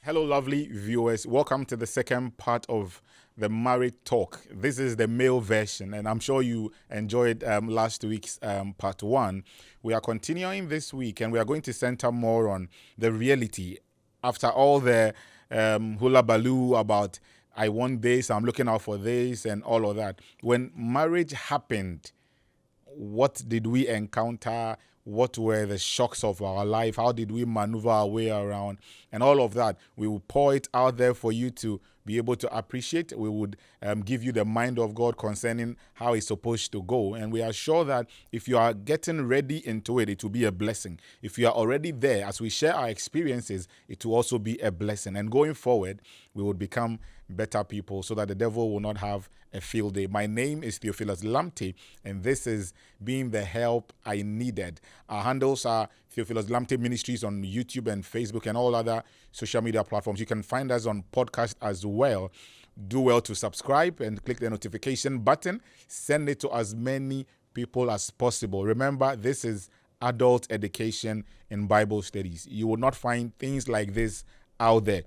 Hello, lovely viewers. Welcome to the second part of the married talk. This is the male version, and I'm sure you enjoyed last week's part one. We are continuing this week, and we are going to center more on the reality. After all the hula baloo about I want this, I'm looking out for this, and all of that. When marriage happened, what did we encounter? What were the shocks of our life? How did we maneuver our way around? And all of that. We will pour it out there for you to be able to appreciate. We would give you the mind of God concerning how it's supposed to go. And we are sure that if you are getting ready into it, it will be a blessing. If you are already there, as we share our experiences, it will also be a blessing. And going forward, we would become better people so that the devil will not have a field day. My name is Theophilus Lamptey, and this is Being the Help I Needed. Our handles are Theophilus Lamptey Ministries on YouTube and Facebook and all other social media platforms. You can find us on podcast as well. Do well to subscribe and click the notification button. Send it to as many people as possible. Remember, this is adult education in Bible studies. You will not find things like this out there.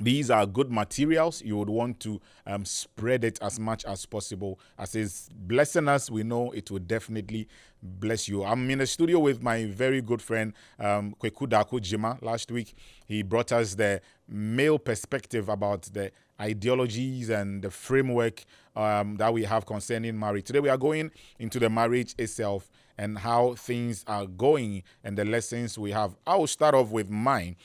These are good materials. You would want to spread it as much as possible. As is blessing us, we know it will definitely bless you. I'm in the studio with my very good friend, Kwaku Gyimah. Last week, he brought us the male perspective about the ideologies and the framework that we have concerning marriage. Today, we are going into the marriage itself and how things are going and the lessons we have. I will start off with mine.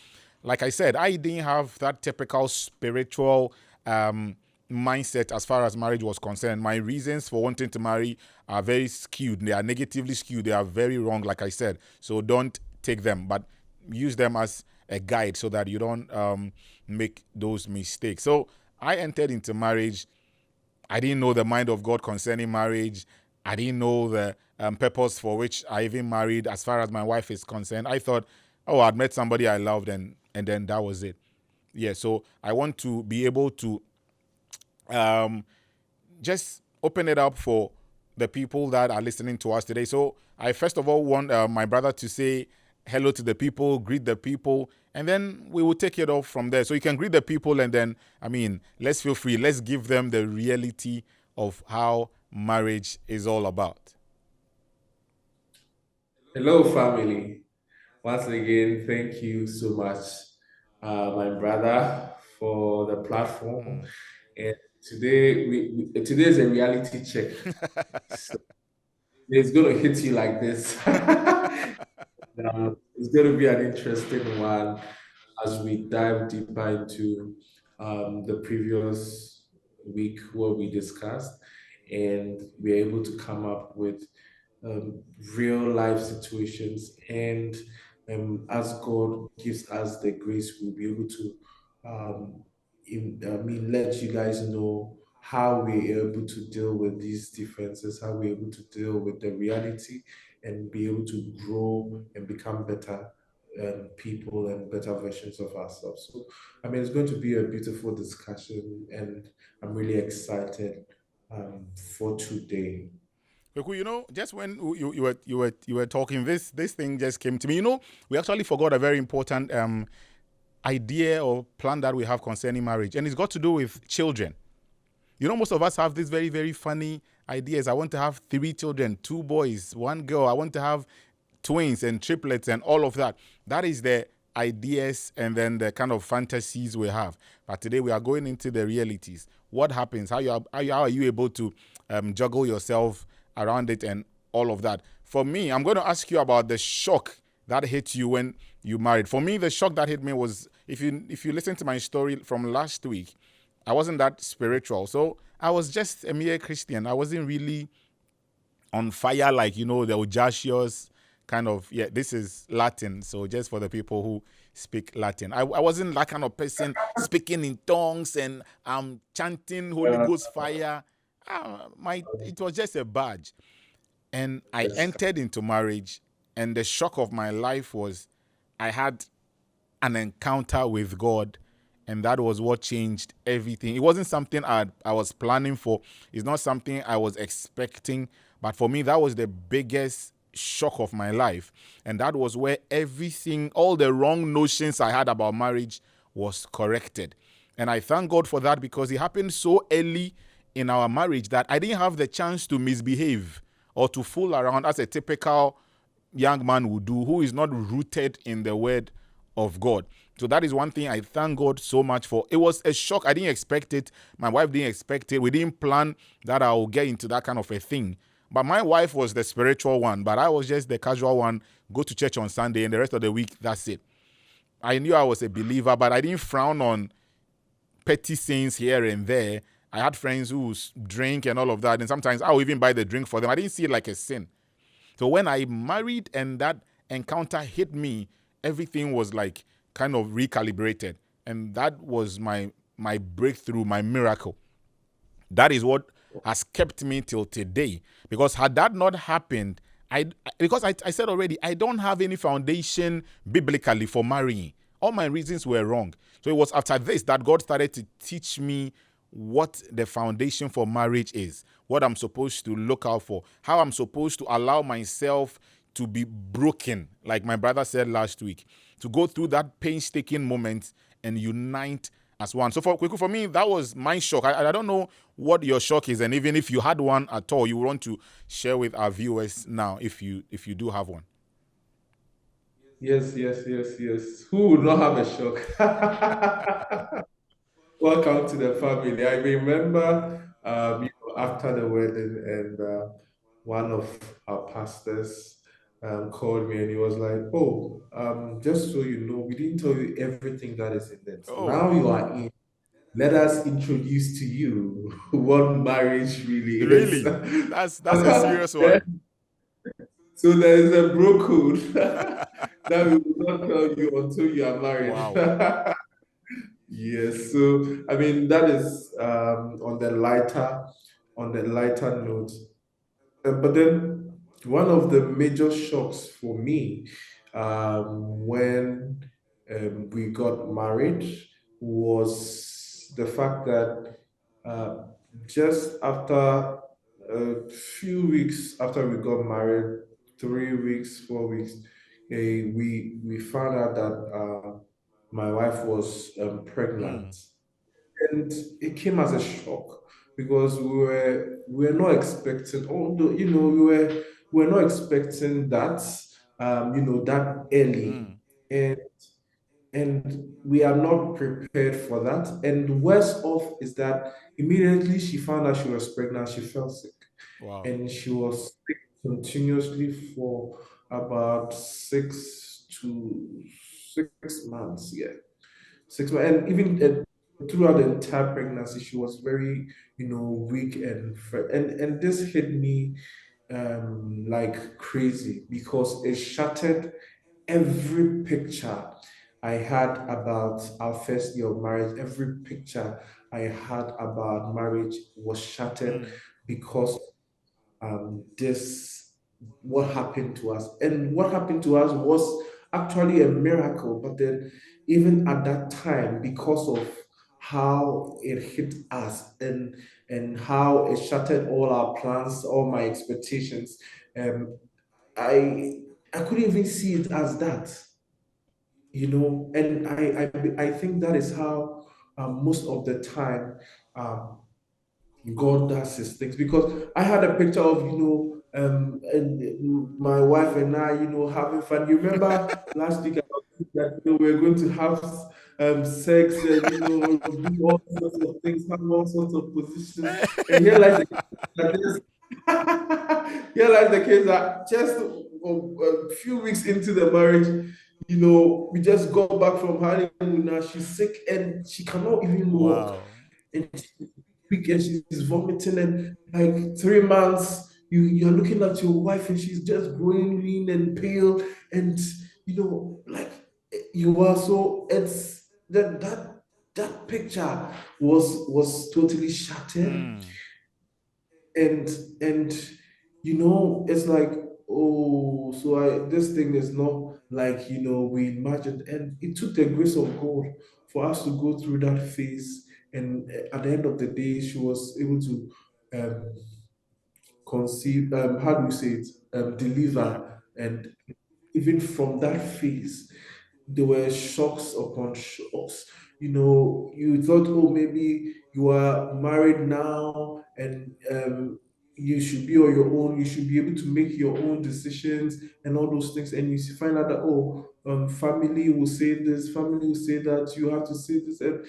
Like I said, I didn't have that typical spiritual mindset as far as marriage was concerned. My reasons for wanting to marry are very skewed. They are negatively skewed. They are very wrong, like I said. So don't take them, but use them as a guide so that you don't make those mistakes. So I entered into marriage. I didn't know the mind of God concerning marriage. I didn't know the purpose for which I even married as far as my wife is concerned. I thought, oh, I'd met somebody I loved and then that was it. Yeah, so I want to be able to just open it up for the people that are listening to us today. So I first of all want my brother to say hello to the people, greet the people, and then we will take it off from there. So you can greet the people and then, let's feel free. Let's give them the reality of how marriage is all about. Hello, family. Once again, thank you so much, my brother, for the platform. And today is a reality check. So it's going to hit you like this. It's going to be an interesting one as we dive deeper into the previous week where we discussed, and we're able to come up with um, real life situations. And as God gives us the grace, we'll be able to, let you guys know how we're able to deal with these differences, how we're able to deal with the reality, and be able to grow and become better people and better versions of ourselves. So, it's going to be a beautiful discussion, and I'm really excited for today. Kwaku, just when you were talking, this thing just came to me. We actually forgot a very important idea or plan that we have concerning marriage, and it's got to do with children. Most of us have these very, very funny ideas. I want to have 3 children, 2 boys, 1 girl. I want to have twins and triplets and all of that. That is the ideas and then the kind of fantasies we have. But today we are going into the realities. What happens? How are you able to juggle yourself around it and all of that? For me, I'm going to ask you about the shock that hit you when you married. For me, the shock that hit me was, if you listen to my story from last week, I wasn't that spiritual. So I was just a mere Christian. I wasn't really on fire like, the audacious kind of, yeah, this is Latin. So just for the people who speak Latin. I wasn't that kind of person speaking in tongues and chanting Holy Uh, Ghost fire. It was just a badge. And I yes. entered into marriage, and the shock of my life was I had an encounter with God, and that was what changed everything. It wasn't something I was planning for. It's not something I was expecting. But for me, that was the biggest shock of my life. And that was where everything, all the wrong notions I had about marriage was corrected. And I thank God for that, because it happened so early in our marriage that I didn't have the chance to misbehave or to fool around as a typical young man would do, who is not rooted in the word of God. So that is one thing I thank God so much for. It was a shock. I didn't expect it. My wife didn't expect it. We didn't plan that I will get into that kind of a thing. But my wife was the spiritual one, but I was just the casual one, go to church on Sunday, and the rest of the week, that's it. I knew I was a believer, but I didn't frown on petty sins here and there. I had friends who drink and all of that, and sometimes I would even buy the drink for them. I didn't see it like a sin. So when I married and that encounter hit me, everything was like kind of recalibrated. And that was my breakthrough, my miracle. That is what has kept me till today. Because had that not happened, I said already, I don't have any foundation biblically for marrying. All my reasons were wrong. So it was after this that God started to teach me what the foundation for marriage is, what I'm supposed to look out for, how I'm supposed to allow myself to be broken, like my brother said last week, to go through that painstaking moment and unite as one. So for me, that was my shock. I don't know what your shock is, and even if you had one at all, you want to share with our viewers now, if you do have one. Yes, yes, yes, yes. Who would not have a shock? Welcome to the family. I remember, after the wedding, and one of our pastors called me and he was like, "Oh, just so you know, we didn't tell you everything that is in it. Oh, Now you are in. Let us introduce to you what marriage really is." really? That's a serious one. So there is a bro code that we will not tell you until you are Wow. married. Yes, so I mean that is on the lighter note. But then one of the major shocks for me when we got married was the fact that uh, just after a few weeks after we got married, 3 weeks, 4 weeks, we found out that my wife was Mm, pregnant, and it came as a shock because we were not expecting, although we were not expecting that that early, mm, and we are not prepared for that. And worse off is that immediately she found out she was pregnant, she fell sick, wow. and she was sick continuously for about 6 to 6 months. Yeah, 6 months, and even throughout the entire pregnancy, she was very, weak and this hit me like crazy because it shattered every picture I had about our first year of marriage. Every picture I had about marriage was shattered Mm, because this what happened to us, and what happened to us was actually a miracle. But then even at that time, because of how it hit us, and how it shattered all our plans, all my expectations, um i I couldn't even see it as that, and I think that is how most of the time um God does his things, because I had a picture of, and my wife and I, having fun. You remember last week I was saying that, we were going to have sex and, do all sorts of things, have all sorts of positions, and here lies the that this, here lies the case that just a few weeks into the marriage, we just got back from honeymoon. Now she's sick and she cannot even walk, wow. and she's weak and she's vomiting, and like 3 months you're looking at your wife and she's just growing lean and pale, and like you are, so it's that picture was totally shattered, Mm, and and it's like, oh, so I this thing is not like we imagined, and it took the grace of God for us to go through that phase, and at the end of the day she was able to um conceive, how do you say it, deliver. And even from that phase there were shocks upon shocks, you thought, oh, maybe you are married now, and you should be on your own, you should be able to make your own decisions and all those things, and you find out that, oh, family will say this, family will say that, you have to say this, and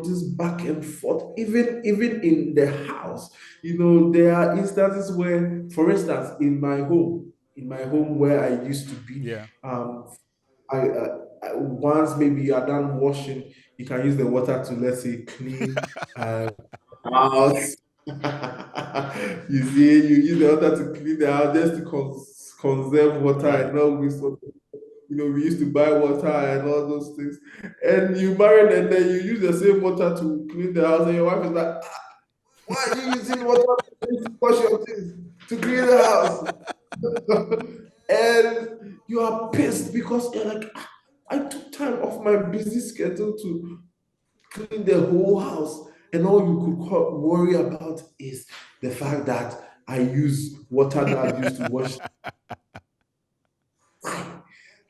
this back and forth, even in the house. There are instances where, for instance, in my home where I used to be, Yeah. once maybe you are done washing, you can use the water to, let's say, clean house. You see, you use the water to clean the house just to conserve water Right. and not waste water. We used to buy water and all those things. And you married, and then you use the same water to clean the house, and your wife is like, why are you using water to wash your things, to clean the house? And you are pissed because you're like, I took time off my busy schedule to clean the whole house, and all you could worry about is the fact that I use water that I used to wash.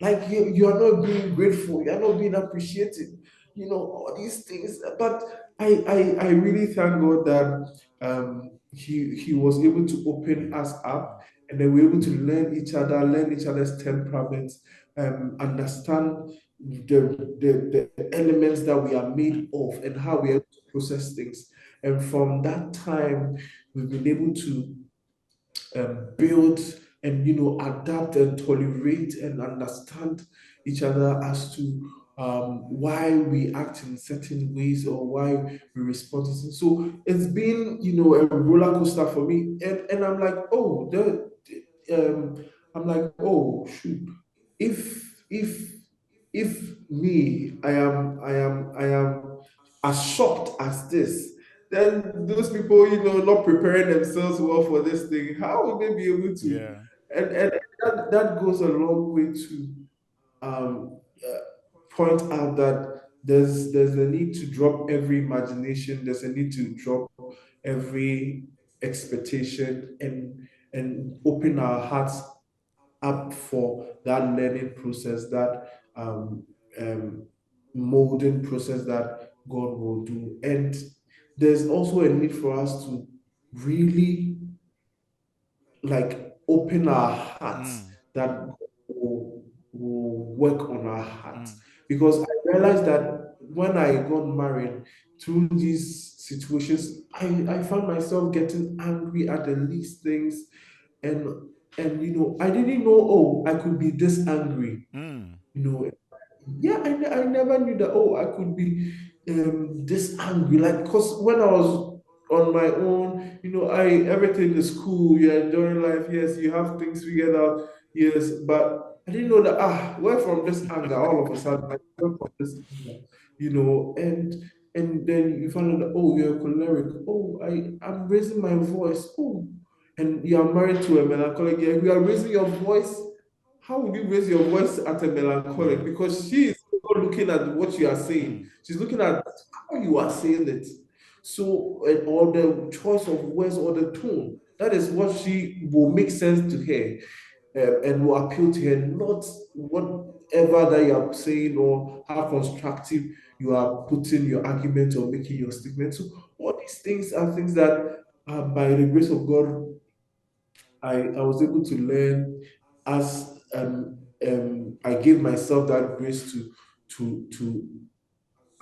Like, you are not being grateful, you are not being appreciative, all these things. But I really thank God that he was able to open us up, and then we're able to learn each other's temperaments, understand the elements that we are made of, and how we are able to process things. And from that time, we've been able to build and adapt and tolerate and understand each other as to why we act in certain ways, or why we respond to things. So it's been a roller coaster for me, and I'm like, oh, I'm like, oh shoot, if me, I am as shocked as this, then those people, not preparing themselves well for this thing, how will they be able to? Yeah. And that goes a long way to point out that there's a need to drop every imagination, there's a need to drop every expectation, and open our hearts up for that learning process, that molding process that God will do. And there's also a need for us to really, like, open our hearts, Mm. that God will work on our hearts. Mm. Because I realized that when I got married, through these situations, I found myself getting angry at the least things. And I didn't know, oh, I could be this angry. Mm. you know yeah, I never knew that, oh, I could be this angry. Like, because when I was on my own, I everything is cool, you're enjoying life, yes, you have things figured out, yes. But I didn't know that, where from this anger all of a sudden, like, where from this anger, and then you find out that, oh, you're a choleric, oh, I'm raising my voice, oh, and you are married to a melancholic, yeah, you are raising your voice. How would you raise your voice at a melancholic? Yeah. Because she is not looking at what you are saying. Mm. She's looking at how you are saying it. So, or the choice of words or the tone. That is what she will make sense to her, and will appeal to her, not whatever that you are saying, or how constructive you are putting your argument or making your statement. So, all these things are things that, by the grace of God, I was able to learn, as I gave myself that grace to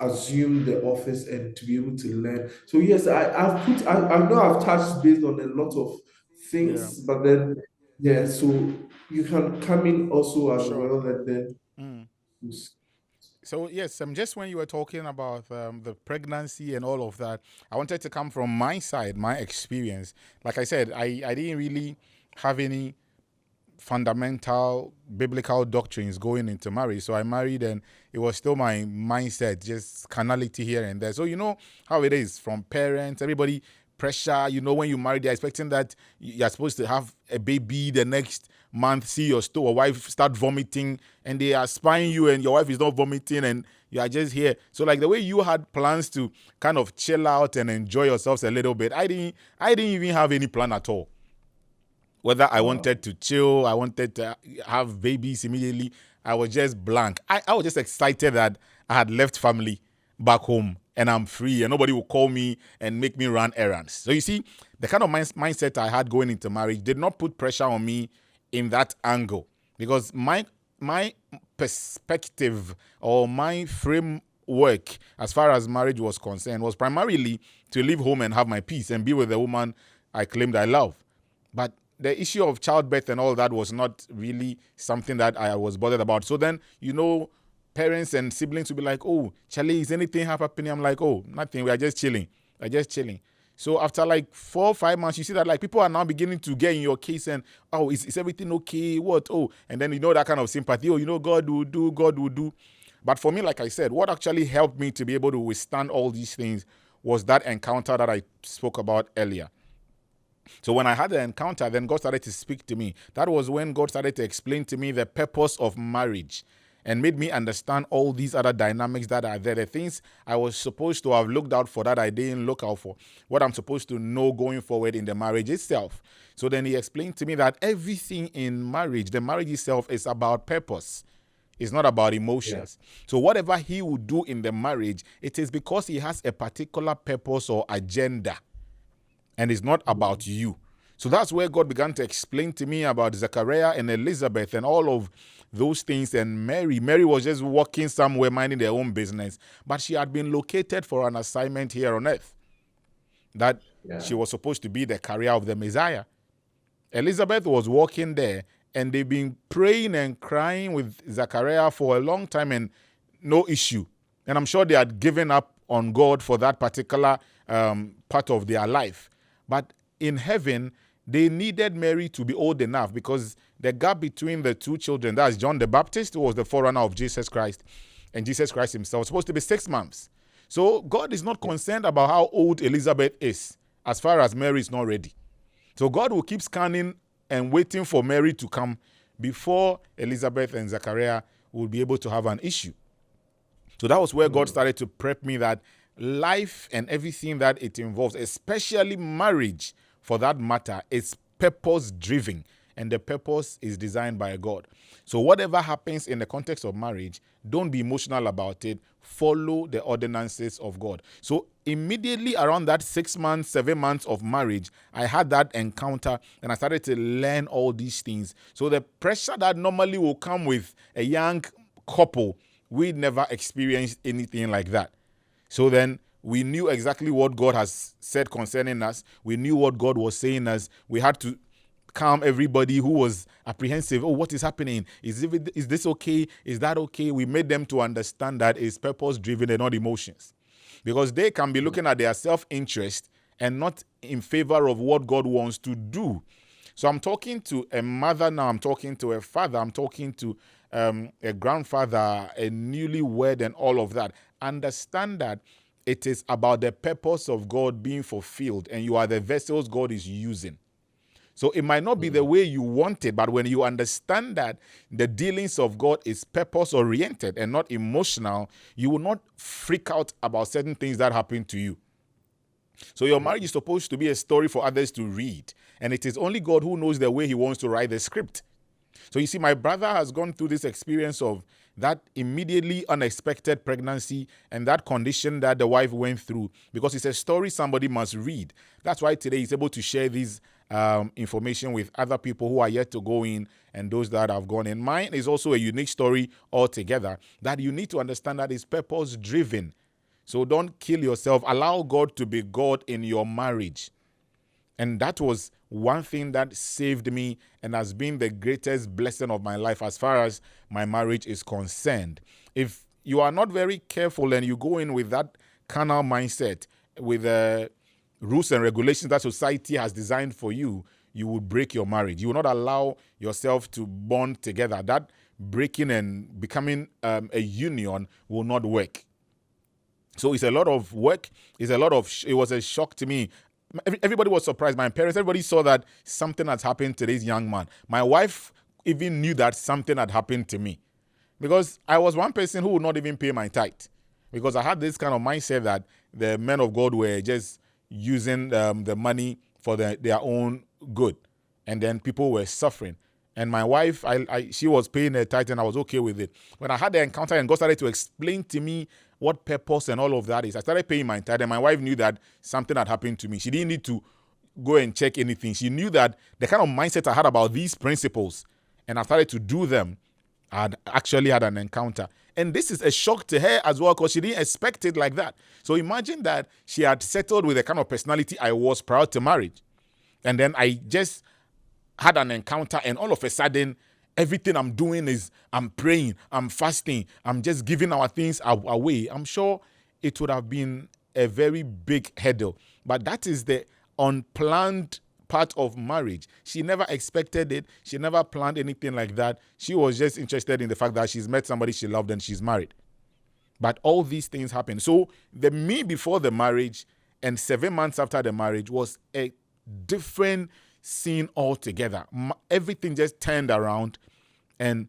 assume the office and to be able to learn. So yes, I know I've touched based on a lot of Yeah. things, but then, yeah, so you can come in also as Sure. well, and then Mm. you So yes, just when you were talking about the pregnancy and all of that, I wanted to come from my side, my experience. Like I said, I didn't really have any fundamental biblical doctrines going into marriage. So I married, and it was still my mindset, just carnality here and there. So you know how it is from parents, everybody pressure. When you marry, they're expecting that you're supposed to have a baby the next month, see your wife start vomiting, and they are spying you, and your wife is not vomiting, and you are just here. So like the way you had plans to kind of chill out and enjoy yourselves a little bit, I didn't even have any plan at all. Whether I wow. wanted to chill, I wanted to have babies immediately, I was just blank. I was just excited that I had left family. back home and I'm free and nobody will call me and make me run errands. So you see, the kind of mindset I had going into marriage did not put pressure on me in that angle, because my perspective or my framework as far as marriage was concerned was primarily to leave home and have my peace and be with the woman I claimed I love. But the issue of childbirth and all that was not really something that I was bothered about. So then, parents and siblings will be like, "Oh, Charlie, is anything happening?" I'm like, "Oh, nothing. We are just chilling. We're just chilling." So after like 4 or 5 months, you see that like people are now beginning to get in your case and, "Oh, is everything okay? What? Oh," and then that kind of sympathy. "Oh, God will do, God will do." But for me, like I said, what actually helped me to be able to withstand all these things was that encounter that I spoke about earlier. So when I had the encounter, then God started to speak to me. That was when God started to explain to me the purpose of marriage and made me understand all these other dynamics that are there. The things I was supposed to have looked out for that I didn't look out for. What I'm supposed to know going forward in the marriage itself. So then he explained to me that everything in marriage, the marriage itself, is about purpose. It's not about emotions. Yeah. So whatever he will do in the marriage, it is because he has a particular purpose or agenda. And it's not about you. So that's where God began to explain to me about Zechariah and Elizabeth and all of those things. And Mary was just walking somewhere minding their own business. But she had been located for an assignment here on earth. That she was supposed to be the carrier of the Messiah. Elizabeth was walking there, and they've been praying and crying with Zechariah for a long time and no issue. And I'm sure they had given up on God for that particular part of their life. But in heaven, they needed Mary to be old enough, because the gap between the two children, that's John the Baptist, who was the forerunner of Jesus Christ, and Jesus Christ himself, was supposed to be 6 months. So God is not concerned about how old Elizabeth is, as far as Mary is not ready. So God will keep scanning and waiting for Mary to come before Elizabeth and Zechariah will be able to have an issue. So that was where God started to prep me that life and everything that it involves, especially marriage for that matter, is purpose-driven, and the purpose is designed by God. So whatever happens in the context of marriage, don't be emotional about it. Follow the ordinances of God. So immediately around that 6 months, 7 months of marriage, I had that encounter and I started to learn all these things. So the pressure that normally will come with a young couple, we never experienced anything like that. So then we knew exactly what God has said concerning us. We knew what God was saying us. We had to calm everybody who was apprehensive. Oh, what is happening? Is this okay? Is that okay? We made them to understand that it's purpose-driven and not emotions. Because they can be looking at their self-interest and not in favor of what God wants to do. So I'm talking to a mother now. I'm talking to a father. I'm talking to a grandfather, a newlywed, and all of that. Understand that it is about the purpose of God being fulfilled, and you are the vessels God is using. So it might not be the way you want it, but when you understand that the dealings of God is purpose-oriented and not emotional, you will not freak out about certain things that happen to you. So your marriage is supposed to be a story for others to read, and it is only God who knows the way he wants to write the script. So you see, my brother has gone through this experience of that immediately unexpected pregnancy and that condition that the wife went through, because it's a story somebody must read. That's why today he's able to share these information with other people who are yet to go in and those that have gone in. Mine is also a unique story altogether that you need to understand that is purpose-driven. So don't kill yourself. Allow God to be God in your marriage. And that was one thing that saved me and has been the greatest blessing of my life as far as my marriage is concerned. If you are not very careful and you go in with that carnal mindset, with the rules and regulations that society has designed for you, you will break your marriage. You will not allow yourself to bond together. That breaking and becoming a union will not work. So it's a lot of work. It was a shock to me. Everybody was surprised. My parents, everybody saw that something had happened to this young man. My wife even knew that something had happened to me, because I was one person who would not even pay my tithe, because I had this kind of mindset that the men of God were just using the money for their own good, and then people were suffering. And my wife, she was paying her tithe and I was okay with it. When I had the encounter and God started to explain to me what purpose and all of that is, I started paying my tithe and my wife knew that something had happened to me. She didn't need to go and check anything. She knew that the kind of mindset I had about these principles and I started to do them, I had actually had an encounter. And this is a shock to her as well because she didn't expect it like that. So imagine that she had settled with the kind of personality I was prior to marriage. And then I just had an encounter, and all of a sudden, everything I'm doing is I'm praying, I'm fasting, I'm just giving our things away. I'm sure it would have been a very big hurdle. But that is the unplanned part of marriage. She never expected it. She never planned anything like that. She was just interested in the fact that she's met somebody she loved and she's married. But all these things happen. So the me before the marriage and 7 months after the marriage was a different scene altogether. Everything just turned around, and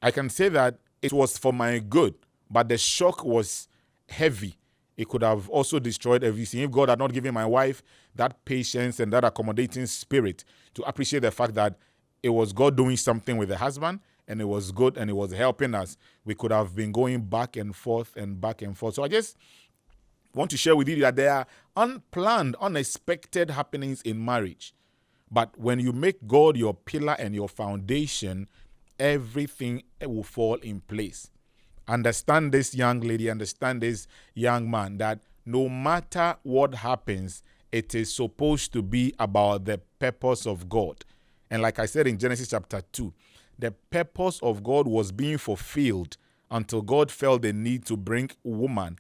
I can say that it was for my good, but the shock was heavy. It could have also destroyed everything if God had not given my wife that patience and that accommodating spirit to appreciate the fact that it was God doing something with the husband, and it was good and it was helping us. We could have been going back and forth and back and forth. So I just want to share with you that there are unplanned, unexpected happenings in marriage. But when you make God your pillar and your foundation, everything will fall in place. Understand this, young lady, understand this, young man, that no matter what happens, it is supposed to be about the purpose of God. And like I said in Genesis chapter 2, the purpose of God was being fulfilled until God felt the need to bring woman.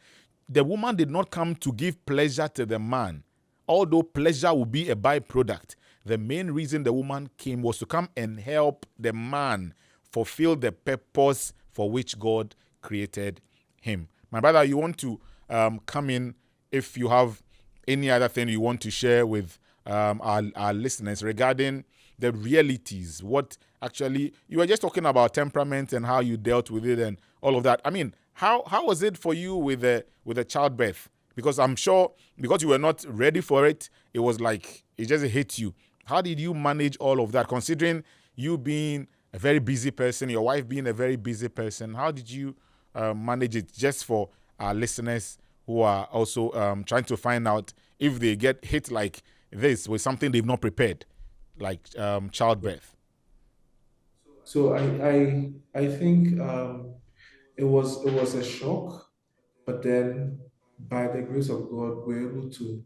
The woman did not come to give pleasure to the man, although pleasure will be a byproduct. The main reason the woman came was to come and help the man fulfill the purpose for which God created him. My brother, you want to come in if you have any other thing you want to share with our listeners regarding the realities. What actually, you were just talking about temperament and how you dealt with it and all of that. I mean, how was it for you with the childbirth? Because I'm sure because you were not ready for it, it was like it just hit you. How did you manage all of that, considering you being a very busy person, your wife being a very busy person? How did you manage it, just for our listeners who are also trying to find out if they get hit like this with something they've not prepared, like childbirth? So I think it was a shock, but then by the grace of God, we're able to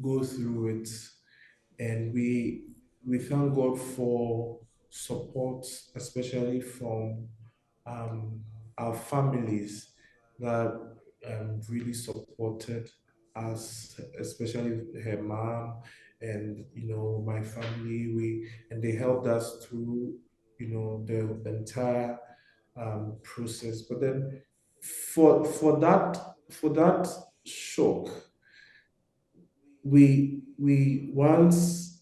go through it, and we thank God for support, especially from um, our families that really supported us, especially her mom and my family. And they helped us through the entire process. But then for that shock, we once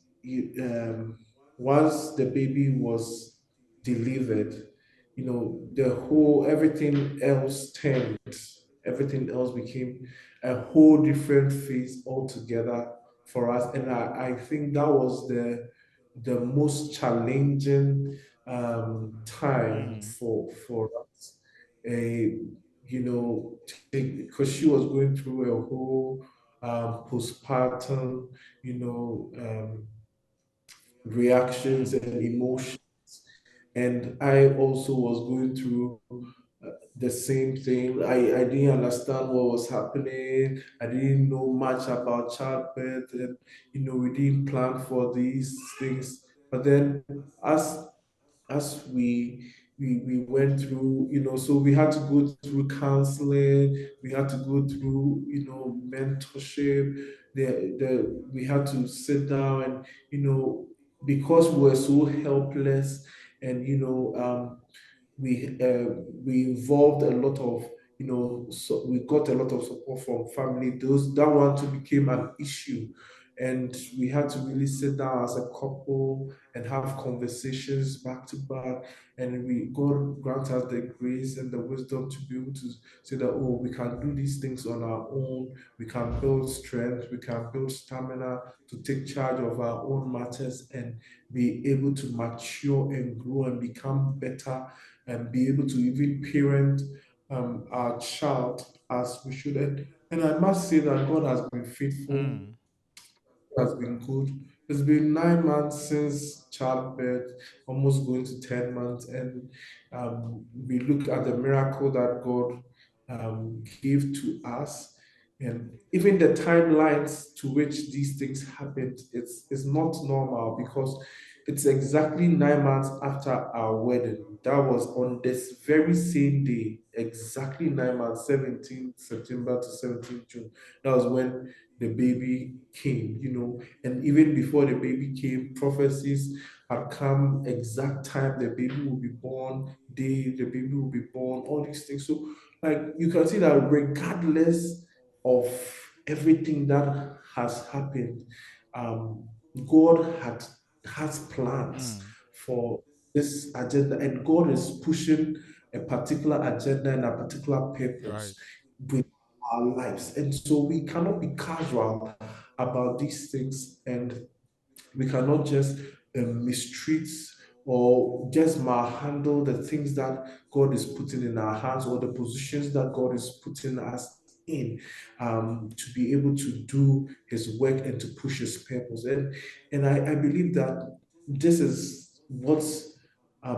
the baby was delivered, the whole everything else turned. Everything else became a whole different phase altogether for us. And I think that was the most challenging time Mm, for us. Uh, because she was going through a whole postpartum, reactions mm, and emotions. And I also was going through the same thing. I didn't understand what was happening. I didn't know much about childbirth, and we didn't plan for these things. But then, as as we went through, so we had to go through counseling, we had to go through, mentorship. We had to sit down and, because we were so helpless, and we involved a lot of, so we got a lot of support from family. Those That one too became an issue, And we had to really sit down as a couple and have conversations back to back. And we God grant us the grace and the wisdom to be able to say that, oh, we can do these things on our own. We can build strength. We can build stamina to take charge of our own matters and be able to mature and grow and become better and be able to even parent our child as we should. And I must say that God has been faithful, Mm. has been good. It's been 9 months since childbirth, almost going to 10 months. And we look at the miracle that God gave to us. And even the timelines to which these things happened, it's not normal because it's exactly 9 months after our wedding. That was on this very same day, exactly 9 months, 17th September to 17th June. That was when the baby came, and even before the baby came, prophecies had come, exact time the baby will be born, day the baby will be born, all these things. So, like, you can see that regardless of everything that has happened, um, God has plans Mm. for this agenda, and God is pushing a particular agenda and a particular Right. purpose with our lives. And so we cannot be casual about these things, and we cannot just mistreat or just malhandle the things that God is putting in our hands or the positions that God is putting us in, to be able to do His work and to push His purpose. And I believe that this is what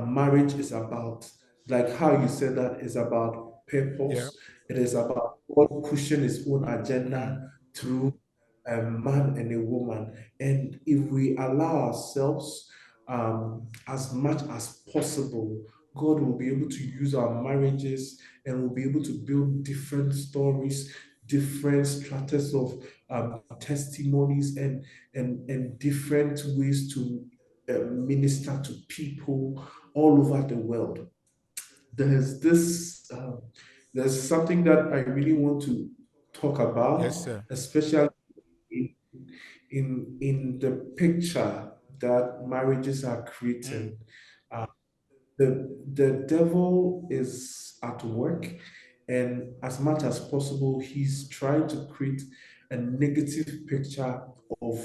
marriage is about. Like how you said, that is about Yeah. purpose. It is about God pushing His own agenda Mm. through a man and a woman. And if we allow ourselves, as much as possible, God will be able to use our marriages and will be able to build different stories, different stratas of testimonies, and different ways to minister to people all over the world. There's this, there's something that I really want to talk Yes, about, sir. especially in in the picture that marriages are Mm. creating. Uh, the devil is at work, and as much as possible, he's trying to create a negative picture of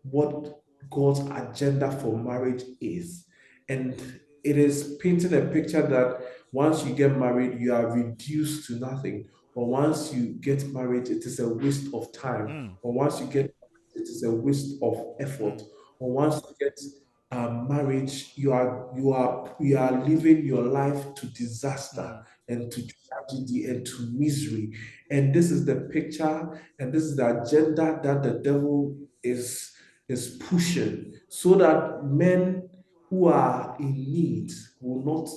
what God's agenda for marriage is. And it is painting a picture that once you get married, you are reduced to nothing. Or once you get married, it is a waste of time. Mm. Or once you get married, it is a waste of effort. Mm. Or once you get marriage, you are living your life to disaster Mm. and to tragedy and to misery. And this is the picture and this is the agenda that the devil is pushing, so that men who are in need will not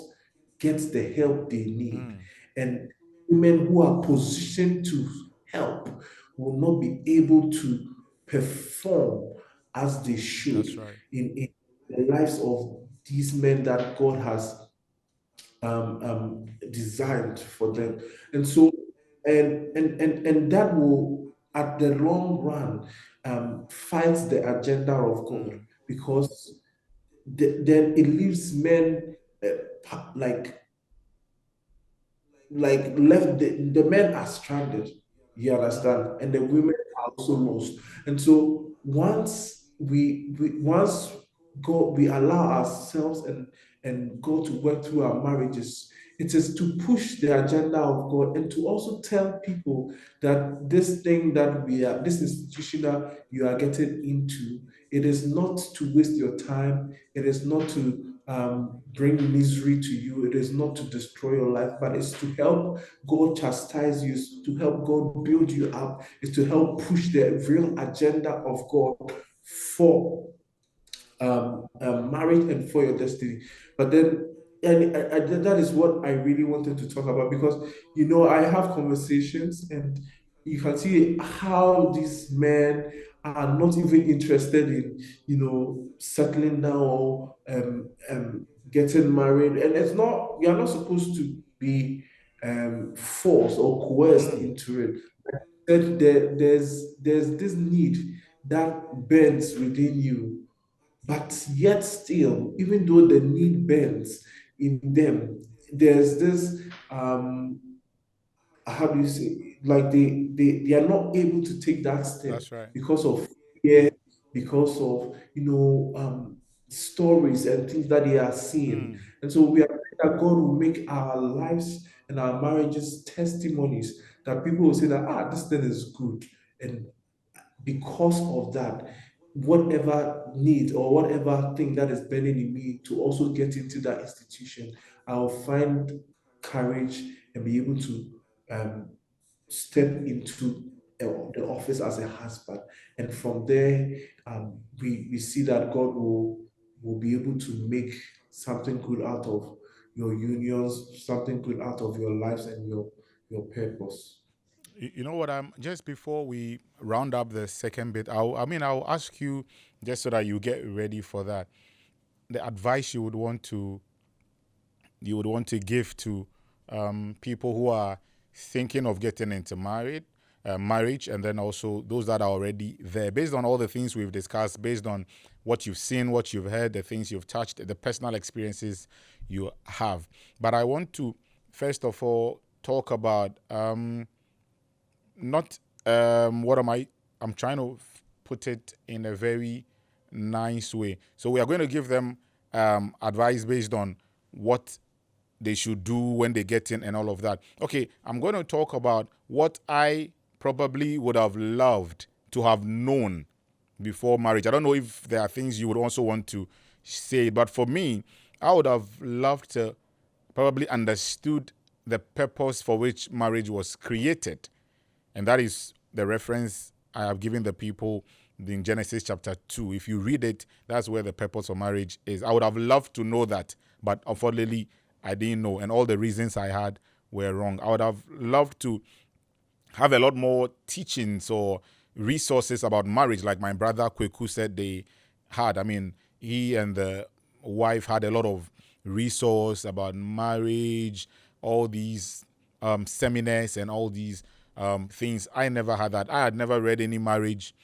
get the help they need, Mm. and women who are positioned to help will not be able to perform as they should That's right. in the lives of these men that God has designed for Mm. them. And so, and that will, at the long run, fight the agenda of God, Mm. because then it leaves men uh, like left, the men are stranded, you Mm. understand, and the women are also lost. And so once once we allow ourselves and go to work through our marriages, it is to push the agenda of God and to also tell people that this thing that this institution that you are getting into, it is not to waste your time, it is not to bring misery to you. It is not to destroy your life, but it's to help God chastise you, to help God build you up, is to help push the real agenda of God for marriage and for your destiny. But then, and that is what I really wanted to talk about, because I have conversations, and you can see how these men are not even interested in settling down or getting married. And it's not, you are not supposed to be forced or coerced Mm. into it. That there's this need. that burns within you, but yet still, even though the need burns in them, there's this how do you say, like they are not able to take that step That's right. because of fear, because of stories and things that they are seeing. Mm. And so we are praying that God will make our lives and our marriages testimonies, that people will say that this thing is good, and because of that, whatever need or whatever thing that is burning in me to also get into that institution, I'll find courage and be able to um, step into the office as a husband. And from there, we see that God will be able to make something good out of your unions, something good out of your lives and your purpose. You know what? I'm just before we round up the second bit. I'll ask you just so that you get ready for that. The advice you would want to give to people who are thinking of getting into marriage, and then also those that are already there, based on all the things we've discussed, based on what you've seen, what you've heard, the things you've touched, the personal experiences you have. But I want to first of all talk about not what am I? I'm trying to put it in a very nice way. So we are going to give them advice based on what they should do when they get in and all of that. Okay, I'm going to talk about what I probably would have loved to have known before marriage. I don't know if there are things you would also want to say, but for me, I would have loved to probably understood the purpose for which marriage was created. And that is the reference I have given the people in Genesis chapter 2. If you read it, that's where the purpose of marriage is. I would have loved to know that, but unfortunately, I didn't know. And all the reasons I had were wrong. I would have loved to have a lot more teachings or resources about marriage, like my brother Kwaku said they had. I mean, he and the wife had a lot of resource about marriage, all these seminars and all these things. I never had that. I had never read any marriage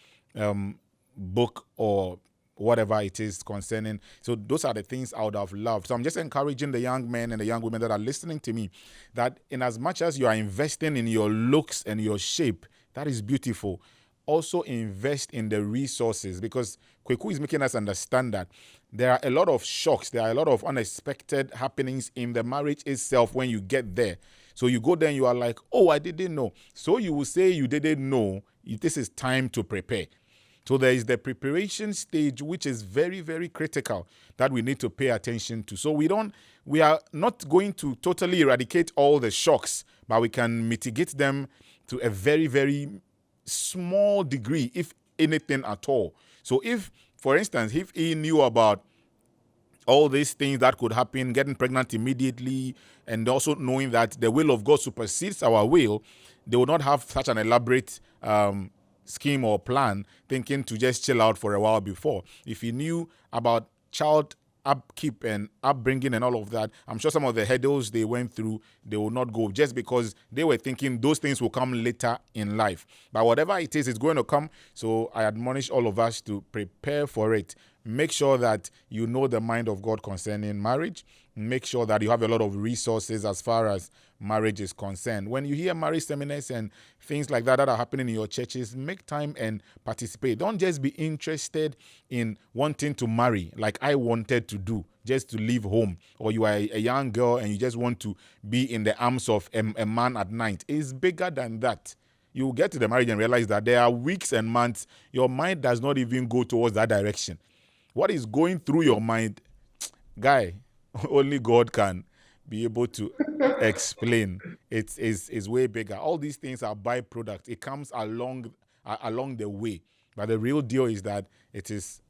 book or whatever it is concerning. So those are the things I would have loved. So I'm just encouraging the young men and the young women that are listening to me that in as much as you are investing in your looks and your shape, that is beautiful. Also invest in the resources, because Kwaku is making us understand that there are a lot of shocks, there are a lot of unexpected happenings in the marriage itself when you get there. So you go there and you are like, oh, I didn't know. So you will say you didn't know. This is time to prepare. So there is the preparation stage, which is very, very critical, that we need to pay attention to. So we are not going to totally eradicate all the shocks, but we can mitigate them to a very, very small degree, if anything at all. So if, for instance, if he knew about all these things that could happen, getting pregnant immediately, and also knowing that the will of God supersedes our will, they would not have such an elaborate scheme or plan, thinking to just chill out for a while before. If he knew about child upkeep and upbringing and all of that, I'm sure some of the hurdles they went through, they will not go, just because they were thinking those things will come later in life. But whatever it is, it's going to come. So I admonish all of us to prepare for it. Make sure that you know the mind of God concerning marriage. Make sure that you have a lot of resources as far as marriage is concerned. When you hear marriage seminars and things like that are happening in your churches, make time and participate. Don't just be interested in wanting to marry like I wanted to do, just to leave home. Or you are a young girl and you just want to be in the arms of a man at night. It's bigger than that. You will get to the marriage and realize that there are weeks and months your mind does not even go towards that direction. What is going through your mind, guy, only God can be able to explain. It's way bigger. All these things are byproducts. It comes along the way. But the real deal is that it is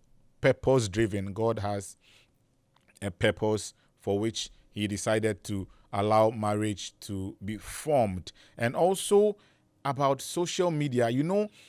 purpose driven. God has a purpose for which he decided to allow marriage to be formed. And also about social media.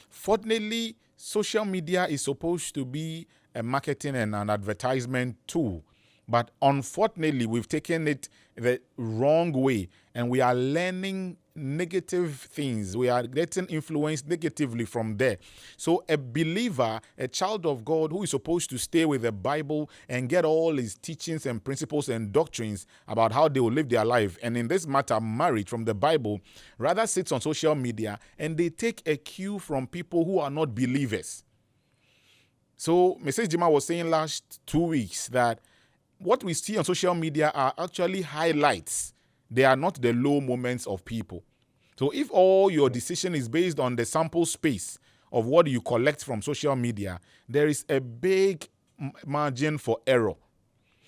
Fortunately, social media is supposed to be a marketing and an advertisement tool. But unfortunately, we've taken it the wrong way, and we are learning negative things. We are getting influenced negatively from there. So a believer, a child of God who is supposed to stay with the Bible and get all his teachings and principles and doctrines about how they will live their life, and in this matter, marriage from the Bible, rather sits on social media and they take a cue from people who are not believers. So Mrs. Gyimah was saying last 2 weeks that what we see on social media are actually highlights. They are not the low moments of people. So if all your decision is based on the sample space of what you collect from social media, there is a big margin for error.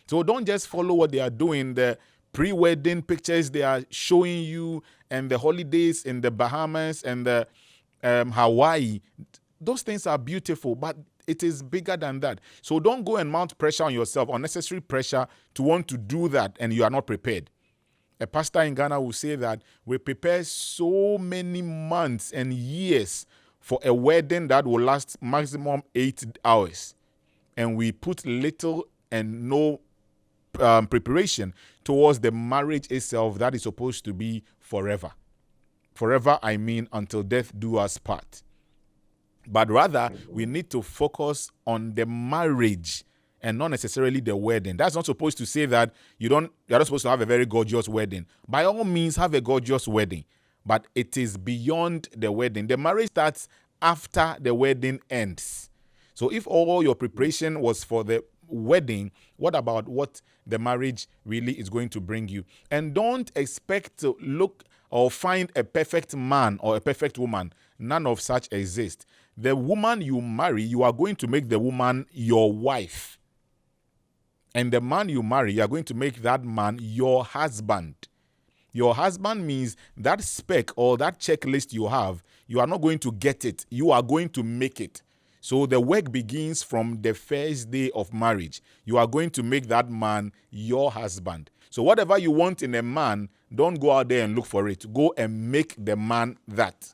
So don't just follow what they are doing, the pre-wedding pictures they are showing you, and the holidays in the Bahamas and the Hawaii. Those things are beautiful, but it is bigger than that. So don't go and mount pressure on yourself, unnecessary pressure to want to do that, and you are not prepared. A pastor in Ghana will say that we prepare so many months and years for a wedding that will last maximum 8 hours. And we put little and no preparation towards the marriage itself that is supposed to be forever. Forever, I mean until death do us part. But rather, we need to focus on the marriage and not necessarily the wedding. That's not supposed to say that you're not supposed to have a very gorgeous wedding. By all means, have a gorgeous wedding, but it is beyond the wedding. The marriage starts after the wedding ends. So if all your preparation was for the wedding, what about what the marriage really is going to bring you? And don't expect to look or find a perfect man or a perfect woman. None of such exist. The woman you marry, you are going to make the woman your wife. And the man you marry, you are going to make that man your husband. Your husband means that spec or that checklist you have, you are not going to get it. You are going to make it. So the work begins from the first day of marriage. You are going to make that man your husband. So whatever you want in a man, don't go out there and look for it. Go and make the man that.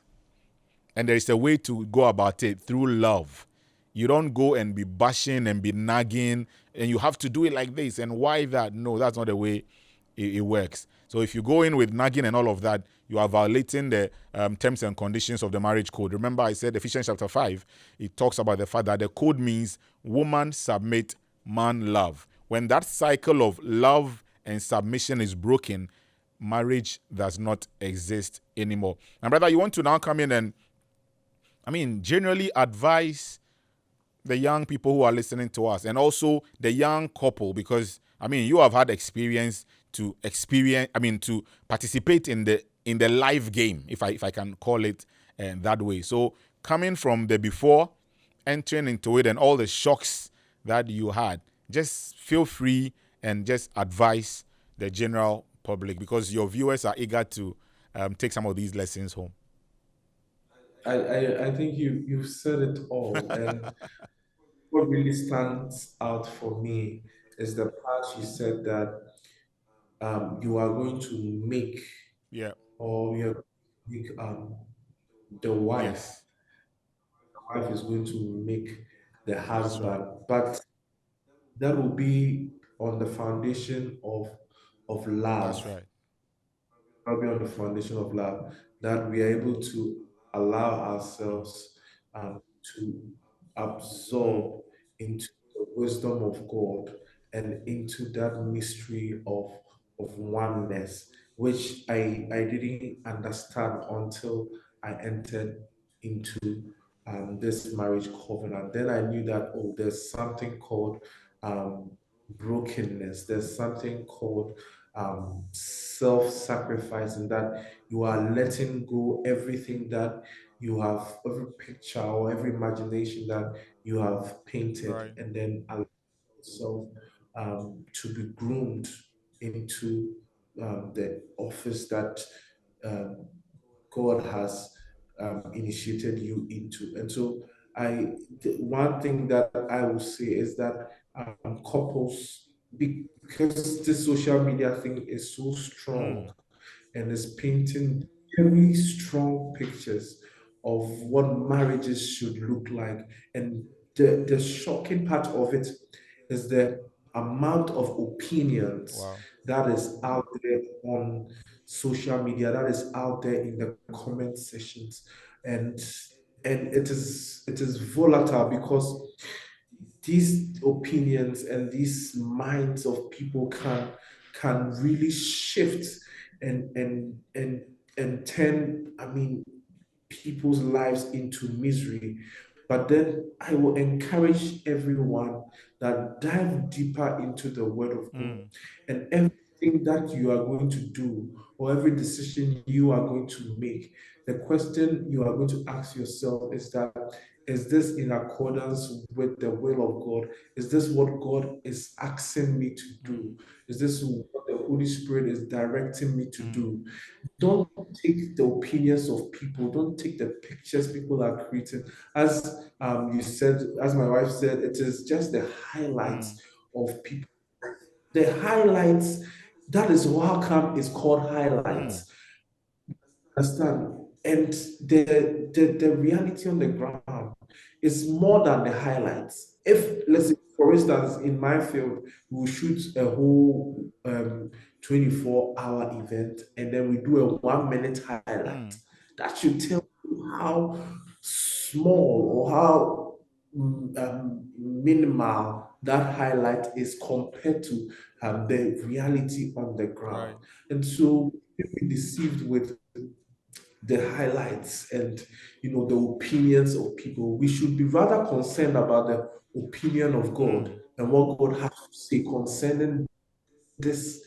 And there is a way to go about it through love. You don't go and be bashing and be nagging, and you have to do it like this. And why that? No, that's not the way it works. So if you go in with nagging and all of that, you are violating the terms and conditions of the marriage code. Remember, I said Ephesians chapter 5, it talks about the fact that the code means woman submit, man love. When that cycle of love and submission is broken, marriage does not exist anymore. And brother, you want to now come in and generally advise the young people who are listening to us and also the young couple, because, you have had to participate in the live game, if I can call it that way. So coming from the before, entering into it and all the shocks that you had, just feel free and just advise the general public, because your viewers are eager to take some of these lessons home. I think you've said it all. And what really stands out for me is the part you said that you are going to make, Yeah. or you're going to make the wife. Yes. The wife is going to make the That's right. husband, but that will be on the foundation of That's love. right. Probably on the foundation of love, that we are able to allow ourselves to Mm. absorb into the wisdom of God and into that mystery of oneness, which I didn't understand until I entered into this marriage covenant. Then I knew that, oh, there's something called um, brokenness. There's something called self-sacrifice, and that you are letting go everything that you have, every picture or every imagination that you have painted, Right. and then allow yourself to be groomed into the office that um, God has initiated you into. And so, one thing that I will say is that couples, because this social media thing is so strong Mm. and is painting very strong pictures of what marriages should look like. And the shocking part of it is the amount of opinions Wow. that is out there on social media, that is out there in the comment sections, and it is volatile because these opinions and these minds of people can really shift and turn, I mean, people's lives into misery. But then I will encourage everyone that dive deeper into the Word of God, Mm. and everything that you are going to do or every decision you are going to make, the question you are going to ask yourself is that, is this in accordance with the will of God? Is this what God is asking me to Mm. do? Is this what the Holy Spirit is directing me to Mm. do? Don't take the opinions of people, don't take the pictures people are creating. As you said, as my wife said, it is just the Mm. highlights of people. The highlights, that is how come it's called Mm. highlights. Understand? And the reality on the ground is more than the highlights. If, let's say, for instance, in my field, we shoot a whole 24-hour event and then we do a 1 minute highlight. Mm. That should tell you how small or how minimal that highlight is compared to the reality on the ground. Right. And so, if we deceived with the highlights and the opinions of people, we should be rather concerned about the opinion of God Mm. and what God has to say concerning this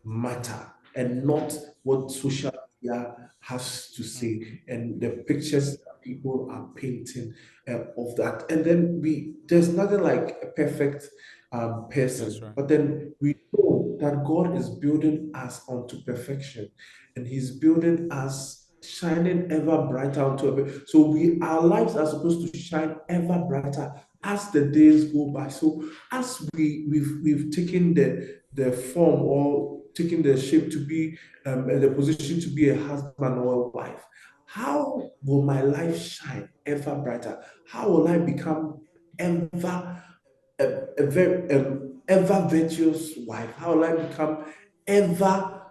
matter, and not what social media has to Mm. say and the pictures that people are painting of that. And then there's nothing like a perfect That's person, right. but then we know that God is building us onto perfection, and He's building us shining ever brighter onto a so our lives are supposed to shine ever brighter as the days go by. So as we've taken the form or taking the shape to be the position to be a husband or a wife, how will my life shine ever brighter? How will I become ever a very ever virtuous wife? How will I become ever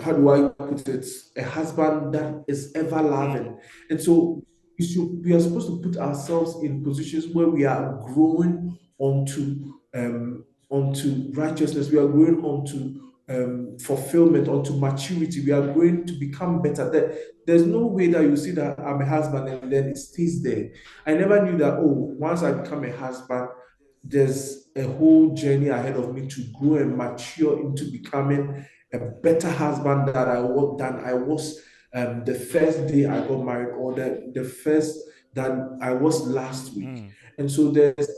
how do I put it, a husband that is ever Mm. loving? And so we are supposed to put ourselves in positions where we are growing onto righteousness. We are growing onto fulfillment, onto maturity. We are going to become better. There's no way that you see that I'm a husband and then it stays there. I never knew that, oh, once I become a husband, there's a whole journey ahead of me to grow and mature into becoming a better husband than I was the first day I got married, or the first than I was last week. Mm. And so there's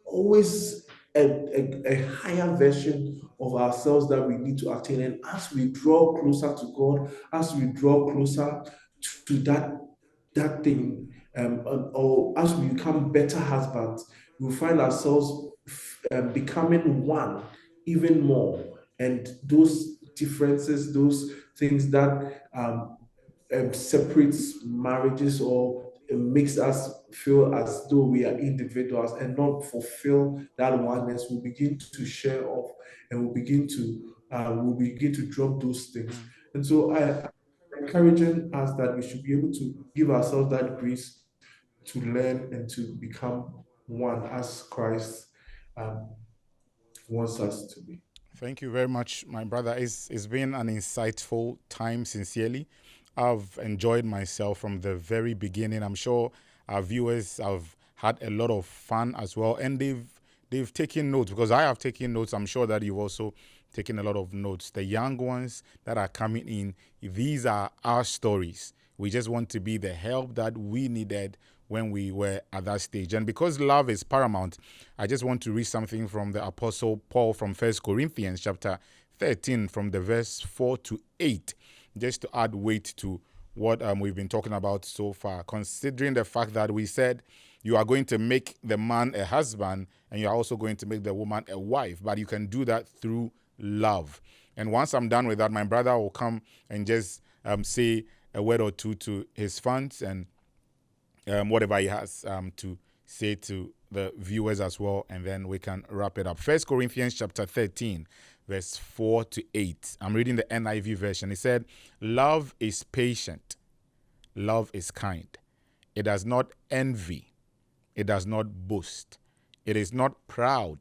always a higher version of ourselves that we need to attain. And as we draw closer to God, as we draw closer to that thing, or as we become better husbands, we find ourselves becoming one even more. And those differences, those things that separates marriages or makes us feel as though we are individuals and not fulfill that oneness, will begin to share off, and will begin to drop those things. Mm. And so I encouraging us that we should be able to give ourselves that grace to learn and to become one as Christ um, wants us to be. Thank you very much, my brother. It's been an insightful time, sincerely. I've enjoyed myself from the very beginning. I'm sure our viewers have had a lot of fun as well, and they've taken notes, because I have taken notes. I'm sure that you've also taken a lot of notes. The young ones that are coming in, these are our stories. We just want to be the help that we needed when we were at that stage. And because love is paramount, I just want to read something from the Apostle Paul from 1 Corinthians chapter 13, from the verse 4 to 8, just to add weight to what we've been talking about so far, considering the fact that we said you are going to make the man a husband and you are also going to make the woman a wife, but you can do that through love. And once I'm done with that, my brother will come and just say a word or two to his fans and whatever he has to say to the viewers as well, and then we can wrap it up. 1 Corinthians chapter 13, verse 4 to 8. I'm reading the NIV version. It said, love is patient. Love is kind. It does not envy. It does not boast. It is not proud.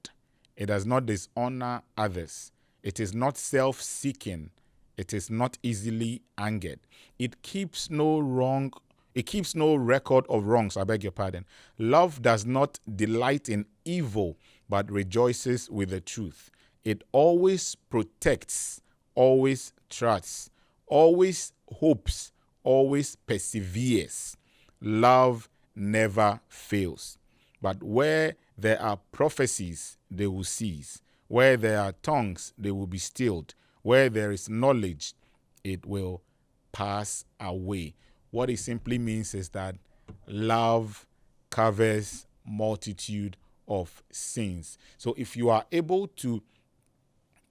It does not dishonor others. It is not self-seeking. It is not easily angered. It keeps no record of wrongs. I beg your pardon. Love does not delight in evil, but rejoices with the truth. It always protects, always trusts, always hopes, always perseveres. Love never fails. But where there are prophecies, they will cease. Where there are tongues, they will be stilled. Where there is knowledge, it will pass away. What it simply means is that love covers multitude of sins. So if you are able to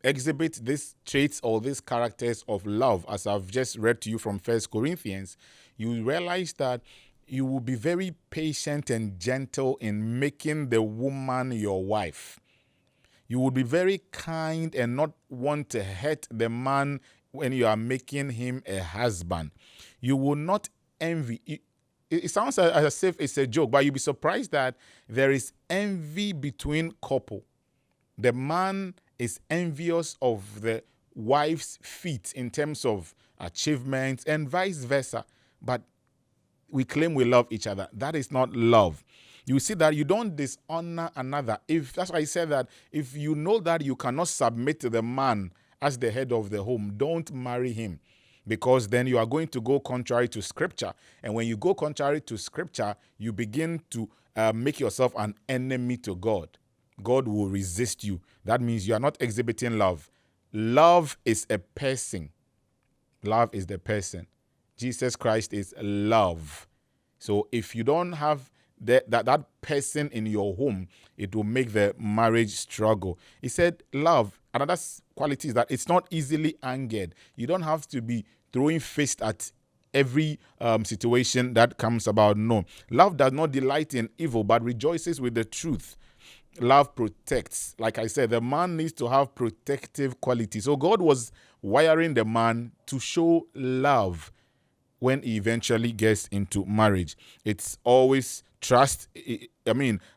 exhibit these traits or these characters of love, as I've just read to you from 1 Corinthians, you realize that you will be very patient and gentle in making the woman your wife. You will be very kind and not want to hurt the man when you are making him a husband. You will not envy. It sounds as if it's a joke, but you'll be surprised that there is envy between couple. The man is envious of the wife's feat in terms of achievements and vice versa. But we claim we love each other. That is not love. You see that you don't dishonor another. If that's why I said that if you know that you cannot submit to the man as the head of the home, don't marry him, because then you are going to go contrary to scripture. And when you go contrary to scripture, you begin to make yourself an enemy to God. God will resist you. That means you are not exhibiting love. Love is a person. Love is the person. Jesus Christ is love. So if you don't have that person in your home, it will make the marriage struggle. He said love, another quality is that it's not easily angered. You don't have to be throwing fist at every situation that comes about. No. Love does not delight in evil, but rejoices with the truth. Love protects. Like I said, the man needs to have protective qualities. So God was wiring the man to show love when he eventually gets into marriage. It's always trust.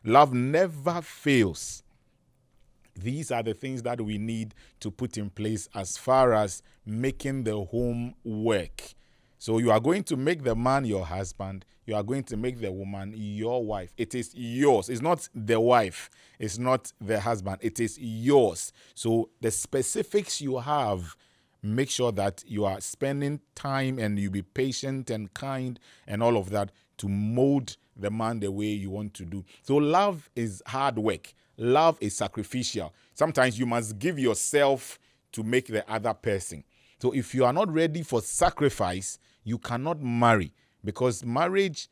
Love never fails. These are the things that we need to put in place as far as making the home work. So you are going to make the man your husband. You are going to make the woman your wife. It is yours. It's not the wife. It's not the husband. It is yours. So the specifics you have, make sure that you are spending time and you be patient and kind and all of that to mold the man the way you want to do. So love is hard work. Love is sacrificial. Sometimes you must give yourself to make the other person. So if you are not ready for sacrifice, you cannot marry, because marriage,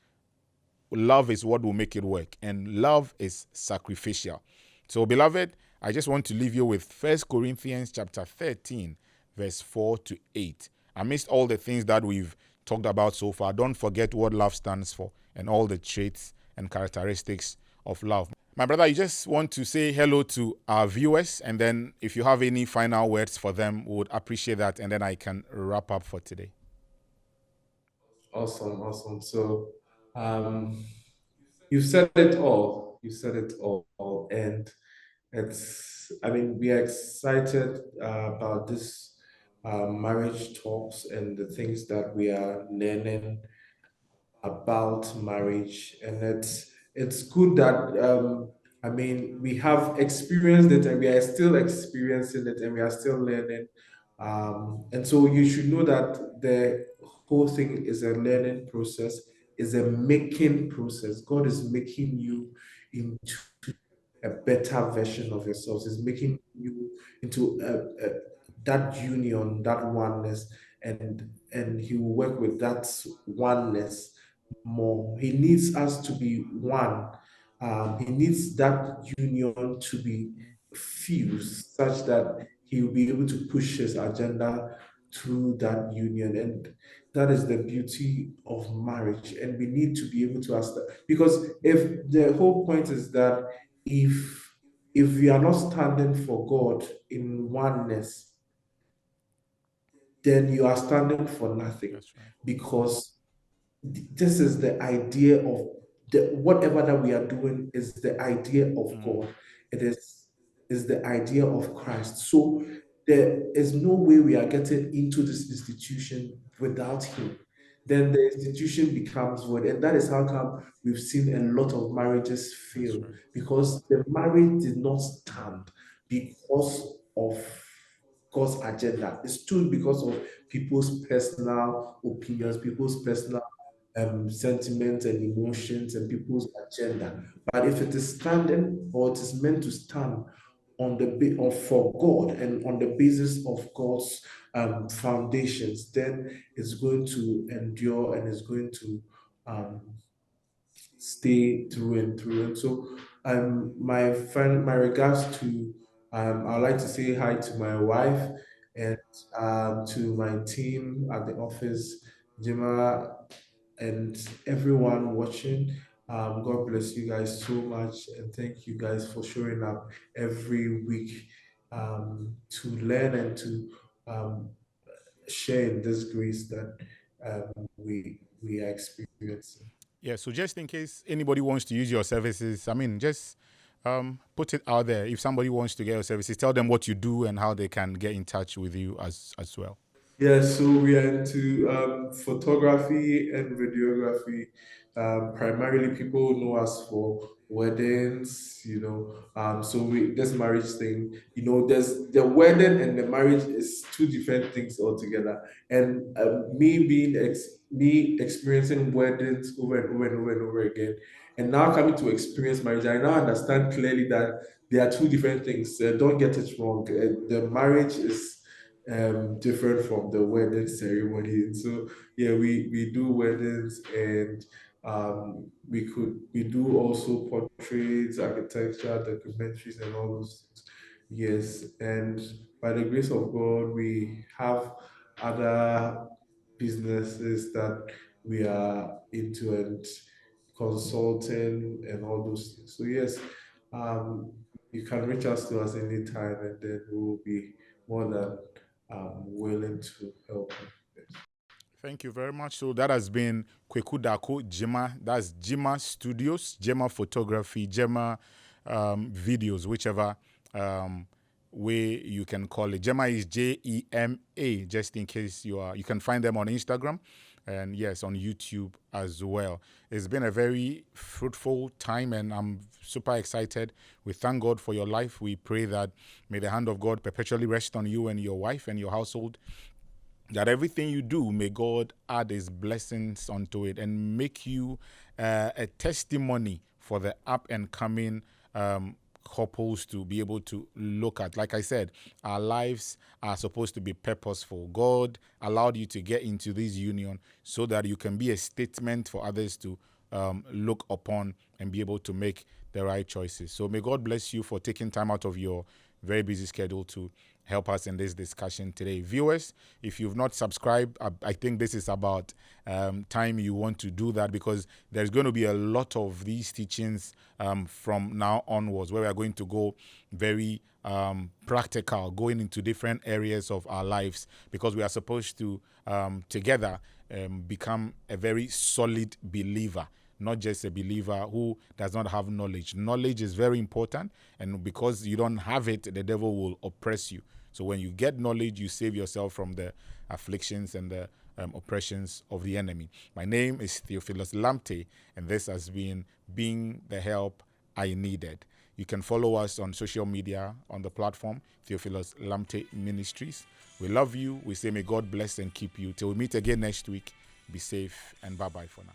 love is what will make it work, and love is sacrificial. So beloved, I just want to leave you with 1 Corinthians chapter 13, verse 4 to 8. Amidst all the things that we've talked about so far, don't forget what love stands for and all the traits and characteristics of love. My brother, you just want to say hello to our viewers, and then if you have any final words for them, we would appreciate that, and then I can wrap up for today. Awesome. So, you said it all. You said it all. And we are excited about this marriage talks and the things that we are learning about marriage. And it's good that we have experienced it, and we are still experiencing it, and we are still learning. And so you should know that the whole thing is a learning process, is a making process. God is making you into a better version of yourselves. Is making you into that union, that oneness, and He will work with that oneness more. He needs us to be one. He needs that union to be fused such that He will be able to push His agenda through that union. And that is the beauty of marriage. And we need to be able to ask that, because if the whole point is that if if we are not standing for God in oneness, then you are standing for nothing, That's right. because this is the idea of whatever that we are doing is the idea of Mm, God. It is the idea of Christ. So there is no way we are getting into this institution without Him. Then the institution becomes void, and that is how come we've seen a lot of marriages that's fail, right. because the marriage did not stand because of God's agenda. It stood because of people's personal Yeah. opinions, people's personal sentiments and Mm, emotions and people's agenda. But if it is standing, or it is meant to stand on the of for God and on the basis of God's foundations, then it's going to endure and it's going to um, stay through and through. And so, my friend, my regards to, I'd like to say hi to my wife and to my team at the office, Gyimah, and everyone watching. God bless you guys so much, and thank you guys for showing up every week to learn and to um, share in this grace that we are experiencing. yeah. So just in case anybody wants to use your services, I mean, just put it out there. If somebody wants to get your services, tell them what you do and how they can get in touch with you as well. Yeah, so we are into photography and videography. Primarily, people know us for weddings, So this marriage thing, there's the wedding and the marriage is two different things altogether. And me experiencing weddings over and over and over and over again, and now coming to experience marriage, I now understand clearly that there are two different things. Don't get it wrong. The marriage is different from the wedding ceremony. And so yeah, we do weddings, and we do also portraits, architecture, documentaries, and all those things. Yes, and by the grace of God, we have other businesses that we are into, and consulting and all those things. So yes, um, you can reach us to us anytime, and then we will be more than willing to help you. Thank you very much. So that has been Kwaku Gyimah. That's Gyimah Studios, Gyimah Photography, Gyimah Videos, whichever way you can call it. Gyimah is Jema, just in case you can find them on Instagram and yes, on YouTube as well. It's been a very fruitful time and I'm super excited. We thank God for your life. We pray that may the hand of God perpetually rest on you and your wife and your household, that everything you do, may God add His blessings onto it and make you a testimony for the up and coming couples to be able to look at. Like I said, our lives are supposed to be purposeful. God allowed you to get into this union so that you can be a statement for others to look upon and be able to make the right choices. So may God bless you for taking time out of your very busy schedule to help us in this discussion today. Viewers, if you've not subscribed, I think this is about time you want to do that, because there's going to be a lot of these teachings from now onwards, where we are going to go very practical, going into different areas of our lives, because we are supposed to together become a very solid believer, not just a believer who does not have knowledge. Knowledge is very important, and because you don't have it, the devil will oppress you. So when you get knowledge, you save yourself from the afflictions and the oppressions of the enemy. My name is Theophilus Lamptey, and this has been Being the Help I Needed. You can follow us on social media on the platform, Theophilus Lamptey Ministries. We love you. We say may God bless and keep you. Till we meet again next week, be safe and bye-bye for now.